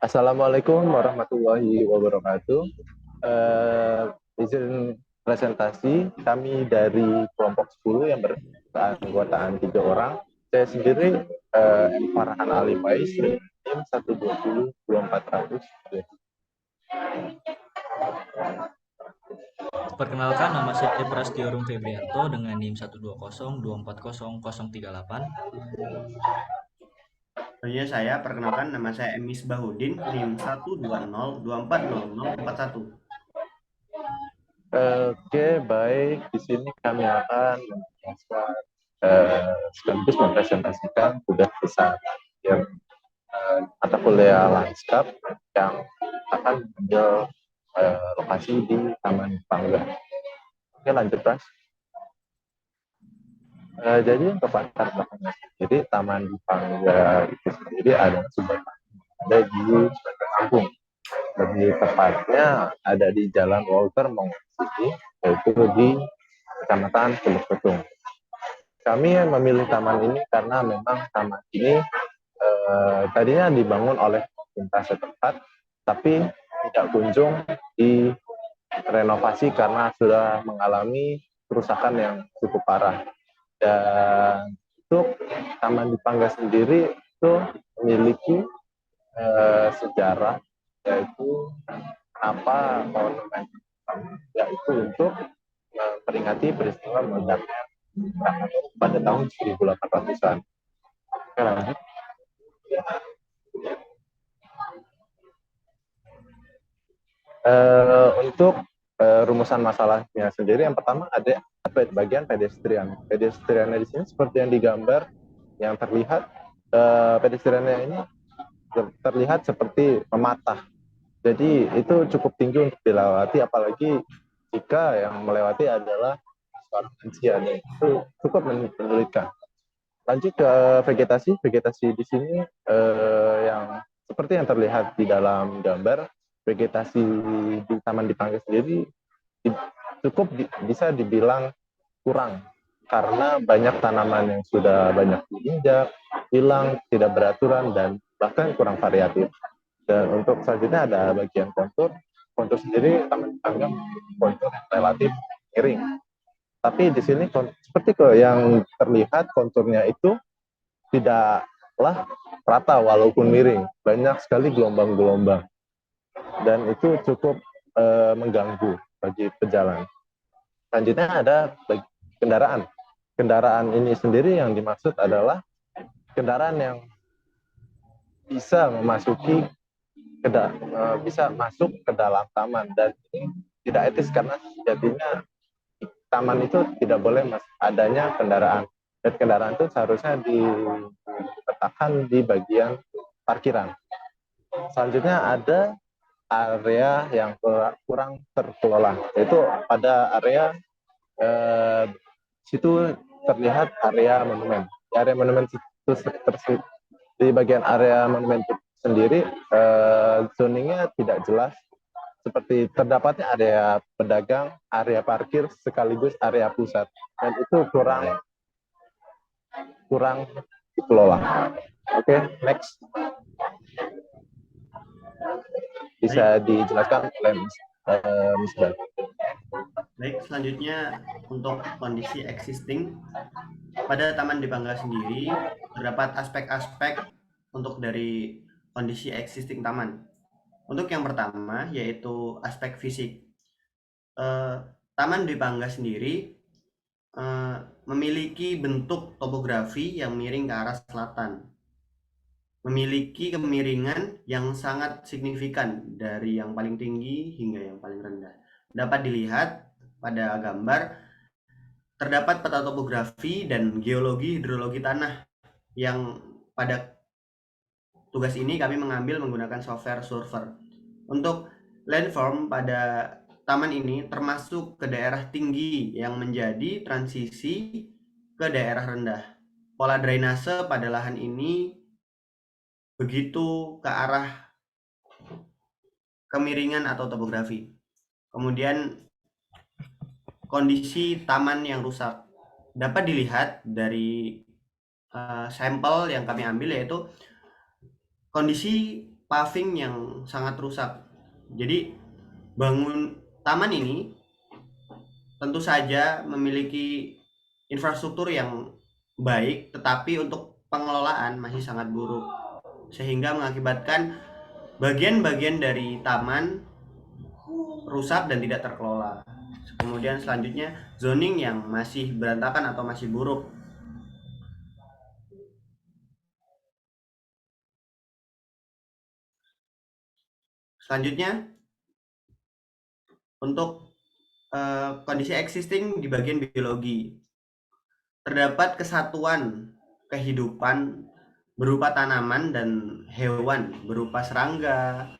Assalamualaikum warahmatullahi wabarakatuh. Eh, izin presentasi, kami dari kelompok 10 yang beranggotaan 3 orang. Saya sendiri Farhan Ali Faiz, tim 120 2400. Perkenalkan, nama saya Prasetyo Rum Febrianto dengan NIM 120240038. Selanjutnya saya perkenalkan, nama saya Emis Bahudin, NIM 120240041. Oke, baik. Di sini kami akan menjelaskan sekaligus mempresentasikan tugas besar yang mata kuliah lanskap yang akan mengambil lokasi di Taman Pangga. Oke, lanjut, Mas. Jadi untuk latar belakangnya sendiri, Taman Pangga itu sendiri adalah sumber ada di Sumatera Kampung. Lebih tepatnya ada di Jalan Walter Mongasih, yaitu di Kecamatan Teluk Betung. Kami memilih taman ini karena memang taman ini tadinya dibangun oleh pemerintah setempat, tapi tidak kunjung direnovasi karena sudah mengalami kerusakan yang cukup parah. Dan untuk Taman di Pangga sendiri itu memiliki sejarah, yaitu apa monumen, yaitu untuk memperingati peristiwa meledaknya pada tahun 1800-an. Oke, lanjut. Untuk rumusan masalahnya sendiri, yang pertama ada bagian pedestrian. Pedestriannya di sini seperti yang digambar, yang terlihat pedestriannya ini terlihat seperti mematah. Jadi itu cukup tinggi untuk dilewati, apalagi jika yang melewati adalah seorang lansia. Itu cukup menyulitkan. Lanjut ke vegetasi. Vegetasi di sini yang seperti yang terlihat di dalam gambar, vegetasi di Taman Dipangga sendiri cukup bisa dibilang kurang karena banyak tanaman yang sudah banyak diinjak, hilang, tidak beraturan, dan bahkan kurang variatif. Dan untuk selanjutnya ada bagian kontur. Kontur sendiri Taman Dipangga kontur yang relatif miring. Tapi di sini seperti yang terlihat konturnya itu tidaklah rata walaupun miring. Banyak sekali gelombang-gelombang. Dan itu cukup mengganggu bagi pejalan. Selanjutnya ada kendaraan. Kendaraan ini sendiri yang dimaksud adalah kendaraan yang bisa memasuki bisa masuk ke dalam taman, dan ini tidak etis karena sejatinya taman itu tidak boleh adanya kendaraan, dan kendaraan itu seharusnya diletakkan di bagian parkiran. Selanjutnya ada area yang kurang terkelola, yaitu pada area situ terlihat area monumen. Di area monumen itu di bagian area monumen itu sendiri zoningnya tidak jelas, seperti terdapatnya area pedagang, area parkir, sekaligus area pusat, dan itu kurang dikelola. Oke, next. Bisa dijelaskan oleh Mas Dan. Baik, selanjutnya untuk kondisi existing pada Taman Dipangga sendiri terdapat aspek-aspek untuk dari kondisi existing taman. Untuk yang pertama yaitu aspek fisik. Taman Dipangga sendiri memiliki bentuk topografi yang miring ke arah selatan, memiliki kemiringan yang sangat signifikan dari yang paling tinggi hingga yang paling rendah. Dapat dilihat pada gambar, terdapat peta topografi dan geologi hidrologi tanah yang pada tugas ini kami mengambil menggunakan software Surfer. Untuk landform pada taman ini termasuk ke daerah tinggi yang menjadi transisi ke daerah rendah. Pola drainase pada lahan ini begitu ke arah kemiringan atau topografi. Kemudian kondisi taman yang rusak dapat dilihat dari sampel yang kami ambil, yaitu kondisi paving yang sangat rusak. Jadi bangun taman ini tentu saja memiliki infrastruktur yang baik, tetapi untuk pengelolaan masih sangat buruk, sehingga mengakibatkan bagian-bagian dari taman rusak dan tidak terkelola. Kemudian selanjutnya zoning yang masih berantakan atau masih buruk. Selanjutnya untuk kondisi existing di bagian biologi, terdapat kesatuan kehidupan berupa tanaman dan hewan berupa serangga.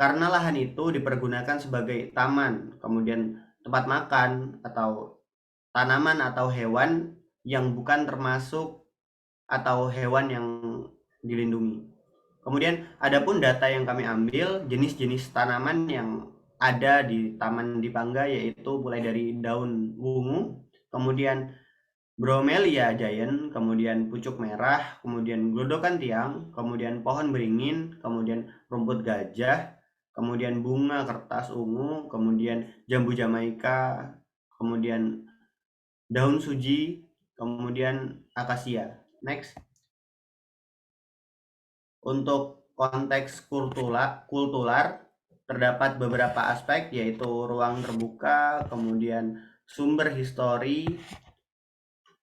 Karena lahan itu dipergunakan sebagai taman, kemudian tempat makan atau tanaman atau hewan yang bukan termasuk atau hewan yang dilindungi. Kemudian adapun data yang kami ambil, jenis-jenis tanaman yang ada di Taman Dipangga yaitu mulai dari daun wungu, kemudian Bromelia giant, kemudian pucuk merah, kemudian glodokan tiang, kemudian pohon beringin, kemudian rumput gajah, kemudian bunga kertas ungu, kemudian jambu Jamaika, kemudian daun suji, kemudian akasia. Next. Untuk konteks kultural terdapat beberapa aspek yaitu ruang terbuka, kemudian sumber histori,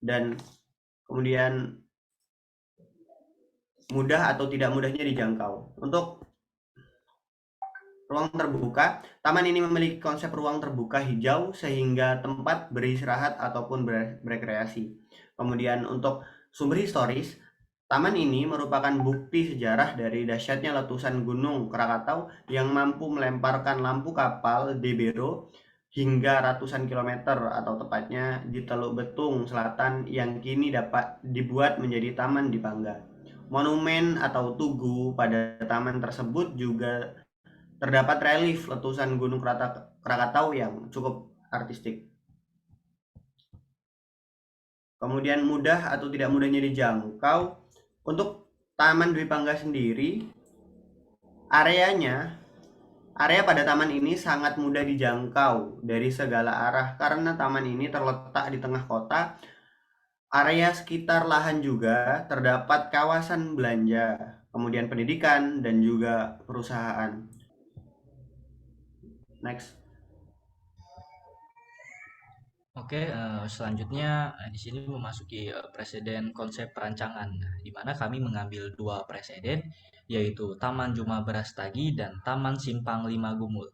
dan kemudian mudah atau tidak mudahnya dijangkau. Untuk ruang terbuka, taman ini memiliki konsep ruang terbuka hijau sehingga tempat beristirahat ataupun berekreasi. Kemudian untuk sumber historis, taman ini merupakan bukti sejarah dari dahsyatnya letusan Gunung Krakatau yang mampu melemparkan lampu kapal Debero hingga ratusan kilometer atau tepatnya di Teluk Betung Selatan yang kini dapat dibuat menjadi Taman Dipangga. Monumen atau tugu pada taman tersebut juga terdapat relief letusan Gunung Krakatau yang cukup artistik. Kemudian mudah atau tidak mudahnya dijangkau. Untuk Taman Dwi Pangga sendiri, area pada taman ini sangat mudah dijangkau dari segala arah karena taman ini terletak di tengah kota. Area sekitar lahan juga terdapat kawasan belanja, kemudian pendidikan dan juga perusahaan. Next. Oke, selanjutnya di sini memasuki preseden konsep perancangan, di mana kami mengambil dua preseden, yaitu Taman Juma Berastagi dan Taman Simpang Lima Gumul.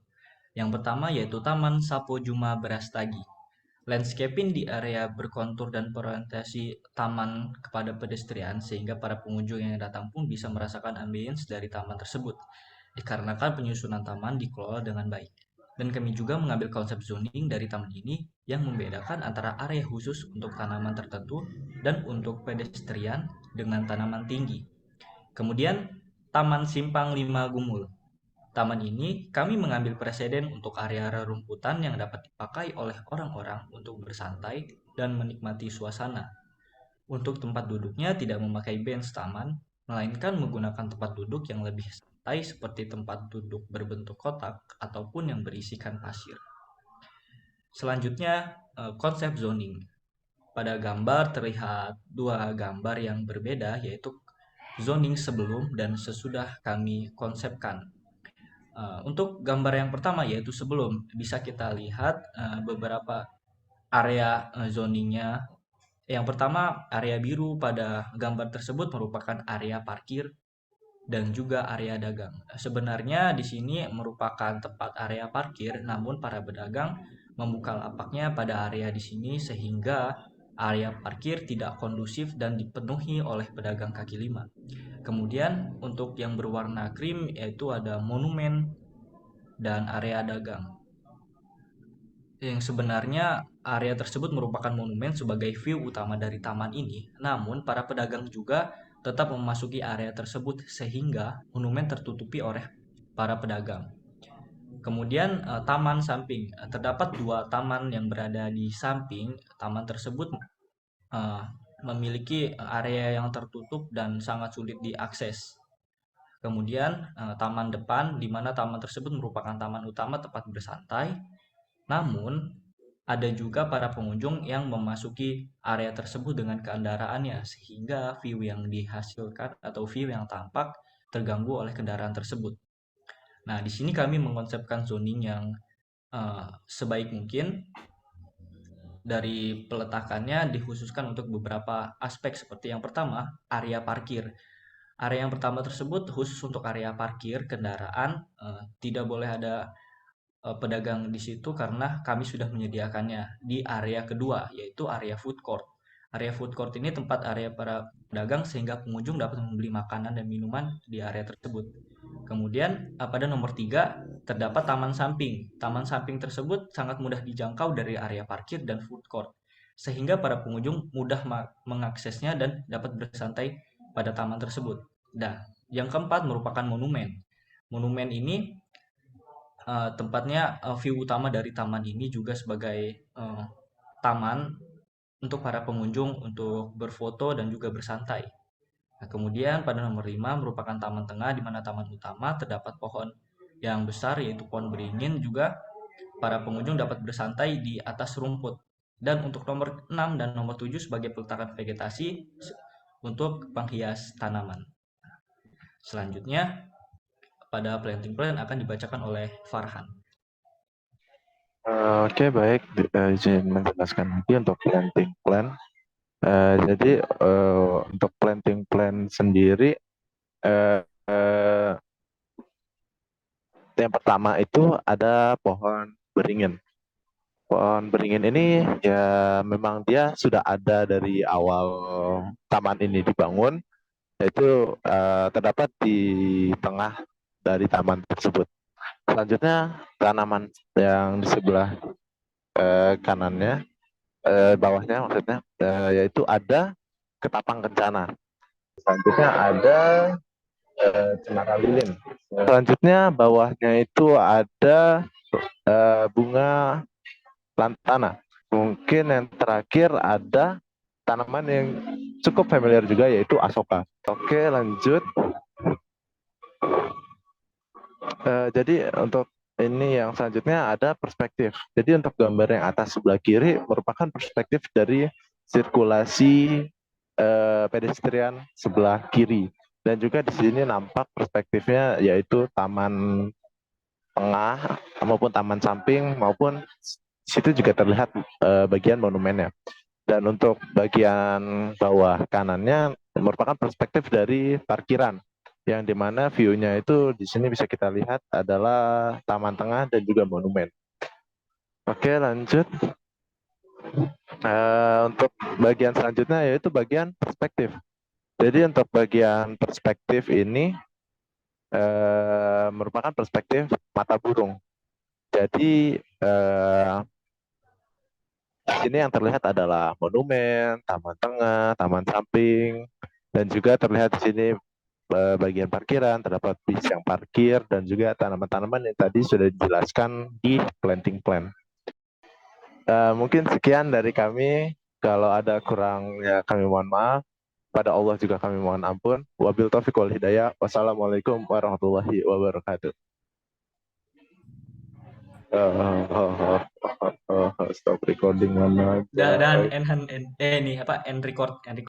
Yang pertama yaitu Taman Sapo Juma Berastagi. Landscaping di area berkontur dan berorientasi taman kepada pedestrian sehingga para pengunjung yang datang pun bisa merasakan ambience dari taman tersebut, dikarenakan penyusunan taman dikelola dengan baik. Dan kami juga mengambil konsep zoning dari taman ini yang membedakan antara area khusus untuk tanaman tertentu dan untuk pedestrian dengan tanaman tinggi. Kemudian Taman Simpang Lima Gumul. Taman ini kami mengambil preseden untuk area rerumputan yang dapat dipakai oleh orang-orang untuk bersantai dan menikmati suasana. Untuk tempat duduknya tidak memakai bench taman, melainkan menggunakan tempat duduk yang lebih santai seperti tempat duduk berbentuk kotak ataupun yang berisikan pasir. Selanjutnya, konsep zoning. Pada gambar terlihat dua gambar yang berbeda, yaitu zoning sebelum dan sesudah kami konsepkan. Untuk gambar yang pertama yaitu sebelum, bisa kita lihat beberapa area zoningnya. Yang pertama, area biru pada gambar tersebut merupakan area parkir dan juga area dagang. Sebenarnya di sini merupakan tempat area parkir, namun para pedagang membuka lapaknya pada area di sini sehingga area parkir tidak kondusif dan dipenuhi oleh pedagang kaki lima. Kemudian untuk yang berwarna krim yaitu ada monumen dan area dagang. Yang sebenarnya area tersebut merupakan monumen sebagai view utama dari taman ini, namun para pedagang juga tetap memasuki area tersebut sehingga monumen tertutupi oleh para pedagang. Kemudian taman samping, terdapat dua taman yang berada di samping taman tersebut memiliki area yang tertutup dan sangat sulit diakses. Kemudian taman depan, di mana taman tersebut merupakan taman utama tempat bersantai. Namun ada juga para pengunjung yang memasuki area tersebut dengan kendaraannya, sehingga view yang dihasilkan atau view yang tampak terganggu oleh kendaraan tersebut. Nah, di sini kami mengkonsepkan zoning yang sebaik mungkin. Dari peletakannya dikhususkan untuk beberapa aspek, seperti yang pertama, area parkir. Area yang pertama tersebut khusus untuk area parkir kendaraan, tidak boleh ada pedagang di situ karena kami sudah menyediakannya di area kedua, yaitu area food court. Area food court ini tempat area para pedagang sehingga pengunjung dapat membeli makanan dan minuman di area tersebut. Kemudian pada nomor 3 terdapat taman samping. Taman samping tersebut sangat mudah dijangkau dari area parkir dan food court, sehingga para pengunjung mudah mengaksesnya dan dapat bersantai pada taman tersebut. Dan yang keempat merupakan monumen. Monumen ini tempatnya view utama dari taman ini juga sebagai taman untuk para pengunjung untuk berfoto dan juga bersantai. Nah, kemudian pada nomor 5 merupakan taman tengah, di mana taman utama terdapat pohon yang besar yaitu pohon beringin, juga para pengunjung dapat bersantai di atas rumput. Dan untuk nomor 6 dan nomor 7 sebagai peletakan vegetasi untuk penghias tanaman. Selanjutnya pada planting plan akan dibacakan oleh Farhan. Oke, baik. Izin menjelaskan lagi untuk planting plan. Jadi untuk planting plan sendiri, yang pertama itu ada pohon beringin. Pohon beringin ini ya memang dia sudah ada dari awal taman ini dibangun, yaitu terdapat di tengah dari taman tersebut. Selanjutnya tanaman yang di sebelah kanannya, bawahnya maksudnya, yaitu ada ketapang kencana. Selanjutnya ada cemara lilin. Selanjutnya bawahnya itu ada bunga lantana. Mungkin yang terakhir ada tanaman yang cukup familiar juga, yaitu asoka. Oke, lanjut. Jadi untuk ini yang selanjutnya ada perspektif. Jadi untuk gambar yang atas sebelah kiri merupakan perspektif dari sirkulasi pedestrian sebelah kiri. Dan juga di sini nampak perspektifnya yaitu taman tengah maupun taman samping, maupun di situ juga terlihat bagian monumennya. Dan untuk bagian bawah kanannya merupakan perspektif dari parkiran, yang dimana view-nya itu di sini bisa kita lihat adalah taman tengah dan juga monumen. Oke, lanjut. Untuk bagian selanjutnya yaitu bagian perspektif. Jadi untuk bagian perspektif ini merupakan perspektif mata burung. Jadi di sini yang terlihat adalah monumen, taman tengah, taman samping, dan juga terlihat di sini bagian parkiran, terdapat bis yang parkir, dan juga tanaman-tanaman yang tadi sudah dijelaskan di planting plan. Mungkin sekian dari kami. Kalau ada kurangnya kami mohon maaf. Pada Allah juga kami mohon ampun. Wabil taufiq wal hidayah. Wassalamualaikum warahmatullahi wabarakatuh. Stop recording mana? Dan end record